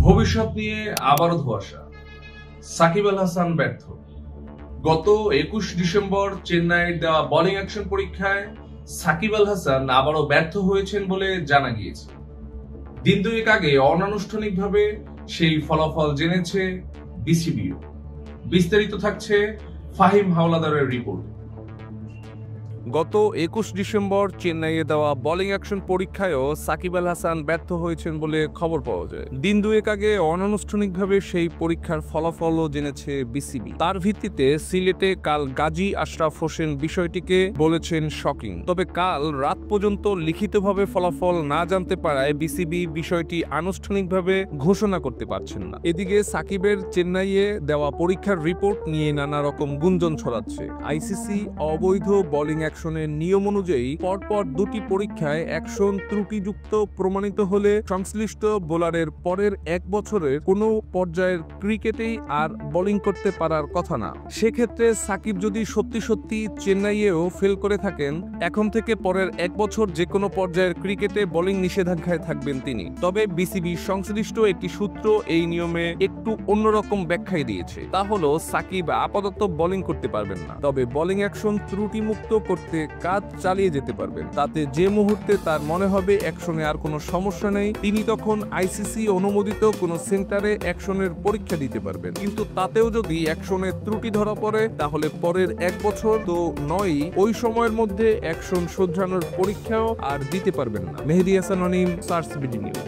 ভবিষ্যৎ নিয়ে আবারও ধোঁয়াশা। সাকিব আল হাসান ব্যর্থ। গত 21 ডিসেম্বর চেন্নাইয়ের দেওয়া বোলিং অ্যাকশন পরীক্ষায় সাকিব আল হাসান আবারও ব্যর্থ হয়েছেন বলে জানা গিয়েছে। দিন দুয়েক আগে অনানুষ্ঠানিকভাবে সেই ফলাফল জেনেছে বিসিবিও। বিস্তারিত থাকছে ফাহিম হাওলাদারের রিপোর্ট। গত 21 ডিসেম্বর চেন্নাইয়ে দেওয়া বোলিং অ্যাকশন পরীক্ষায়ও সাকিব আল হাসান ব্যর্থ হয়েছেন বলে খবর পাওয়া যায়। দিন দুয়েক আগে অনানুষ্ঠানিকভাবে সেই পরীক্ষার ফলাফলও জেনেছে বিসিবি। তার ভিত্তিতে সিলেটে কাল গাজী আশরাফ হোসেন বিষয়টিকে বলেছেন শকিং। তবে কাল রাত পর্যন্ত লিখিতভাবে ফলাফল না জানতে পারায় বিসিবি বিষয়টি আনুষ্ঠানিকভাবে ঘোষণা করতে পারছেন না। এদিকে সাকিবের চেন্নাইয়ে দেওয়া পরীক্ষার রিপোর্ট নিয়ে নানা রকম গুঞ্জন ছড়াচ্ছে। আইসিসি অবৈধ বোলিং অ্যাকশনের নিয়ম অনুযায়ী পরপর দুটি পরীক্ষায় অ্যাকশন ত্রুটিযুক্ত প্রমাণিত হলে সংশ্লিষ্ট বোলারের পরের এক বছরের কোনো পর্যায়ের ক্রিকেটেই আর বোলিং করতে পারার কথা না। সেক্ষেত্রে সাকিব যদি সত্যি সত্যি চেন্নাইয়েও ফেল করে থাকেন, এখন থেকে পরের এক বছর যে কোনো পর্যায়ের ক্রিকেটে বোলিং নিষেধাজ্ঞায় থাকবেন তিনি। তবে বিসিবি সংশ্লিষ্ট একটি সূত্র এই নিয়মে একটু অন্যরকম ব্যাখ্যাই দিয়েছে। তা হলো সাকিব আপাতত বোলিং করতে পারবেন না, তবে বোলিং অ্যাকশন ত্রুটিমুক্ত করতে কাজ চালিয়ে যেতে পারবেন। তাতে যে মুহূর্তে তার মনে হবে অ্যাকশনে আর কোনো সমস্যা নেই, তিনি তখন আইসিসি অনুমোদিত কোনো সেন্টারে অ্যাকশনের পরীক্ষা দিতে পারবেন। কিন্তু তাতেও যদি অ্যাকশনের ত্রুটি ধরা পড়ে, তাহলে পরের এক বছর তো নয়ই, ওই সময়ের মধ্যে অ্যাকশন শোধরানোর পরীক্ষাও আর দিতে পারবেন না। Mehedi Hasan Anim, search BD news.